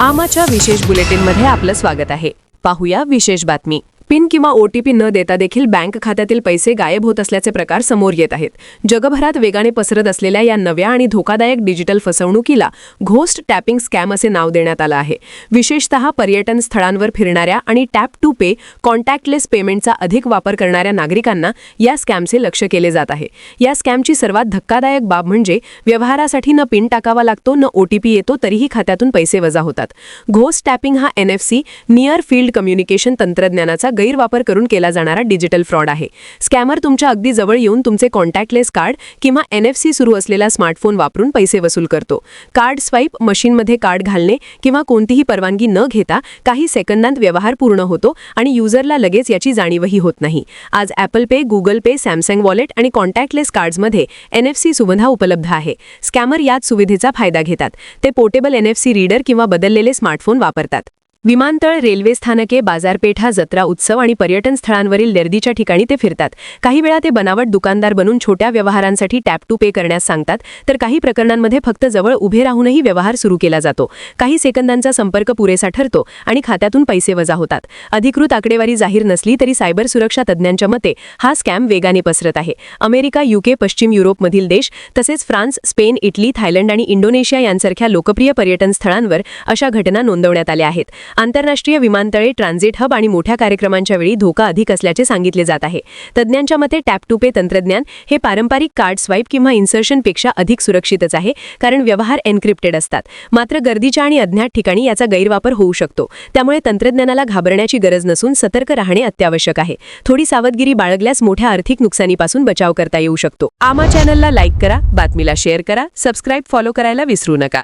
आमाच्या विशेष बुलेटिनमध्ये आपलं स्वागत आहे. पाहूया विशेष बातमी. पिन किंवा OTP न देता देखील बँक खात्यातील पैसे गायब होत असल्याचे प्रकार समोर येत आहेत. जगभरात वेगाने पसरत असलेल्या या नव्या आणि धोकादायक डिजिटल फसवणुकीला घोस्ट टॅपिंग स्कॅम असे नाव देण्यात आलं आहे. विशेषतः पर्यटन स्थळांवर फिरणाऱ्या आणि टॅप टू पे कॉन्टॅक्टलेस पेमेंटचा अधिक वापर करणाऱ्या नागरिकांना या स्कॅमचे लक्ष केले जात आहे. या स्कॅमची सर्वात धक्कादायक बाब म्हणजे व्यवहारासाठी न पिन टाकावा लागतो, न OTP येतो, तरीही खात्यातून पैसे वजा होतात. घोस्ट टॅपिंग हा NFC नियर फील्ड कम्युनिकेशन तंत्रज्ञानाचा गैरवापर करून केला जाणारा डिजिटल फ्रॉड आहे. स्कॅमर तुमच्या अगदी जवळ येऊन तुमचे कॉन्टॅक्टलेस कार्ड किंवा NFC सुरू असलेला स्मार्टफोन वापरून पैसे वसूल करतो. कार्ड स्वाईप, मशीनमध्ये कार्ड घालणे किंवा कोणतीही परवानगी न घेता काही सेकंदांत व्यवहार पूर्ण होतो आणि युजरला लगेच याची जाणीवही होत नाही. आज ॲपल पे, गुगल पे, सॅमसंग वॉलेट आणि कॉन्टॅक्टलेस कार्ड्समध्ये NFC सुविधा उपलब्ध आहे. स्कॅमर याच सुविधेचा फायदा घेतात. ते पोर्टेबल NFC रीडर किंवा बदललेले स्मार्टफोन वापरतात. विमानतळ, रेल्वे स्थानके, बाजारपेठा, जत्रा, उत्सव आणि पर्यटन स्थळांवरील गर्दीच्या ठिकाणी ते फिरतात. काही वेळा ते बनावट दुकानदार बनून छोट्या व्यवहारांसाठी टॅप टू पे करण्यास सांगतात, तर काही प्रकरणांमध्ये फक्त जवळ उभे राहूनही व्यवहार सुरू केला जातो. काही सेकंदांचा संपर्क पुरेसा ठरतो आणि खात्यातून पैसे वजा होतात. अधिकृत आकडेवारी जाहीर नसली तरी सायबर सुरक्षा तज्ज्ञांच्या मते हा स्कॅम वेगाने पसरत आहे. अमेरिका, UK, पश्चिम युरोपमधील देश तसेच फ्रान्स, स्पेन, इटली, थायलंड आणि इंडोनेशिया यांसारख्या लोकप्रिय पर्यटन स्थळांवर अशा घटना नोंदवण्यात आल्या आहेत. आंतरराष्ट्रीय विमानतळे, ट्रान्झिट हब आणि मोठ्या कार्यक्रमांच्या वेळी धोका अधिक असल्याचे सांगितले जात आहे. तज्ज्ञांच्या मते टॅप टू पे तंत्रज्ञान हे पारंपरिक कार्ड स्वाईप किंवा इन्सर्शनपेक्षा अधिक सुरक्षितच आहे, कारण व्यवहार एन्क्रिप्टेड असतात. मात्र गर्दीच्या आणि अज्ञात ठिकाणी याचा गैरवापर होऊ शकतो. त्यामुळे तंत्रज्ञानाला घाबरण्याची गरज नसून सतर्क राहणे अत्यावश्यक आहे. थोडी सावधगिरी बाळगल्यास मोठ्या आर्थिक नुकसानीपासून बचाव करता येऊ शकतो. आमा चॅनलला लाईक करा, बातमीला शेअर करा, सबस्क्राईब, फॉलो करायला विसरू नका.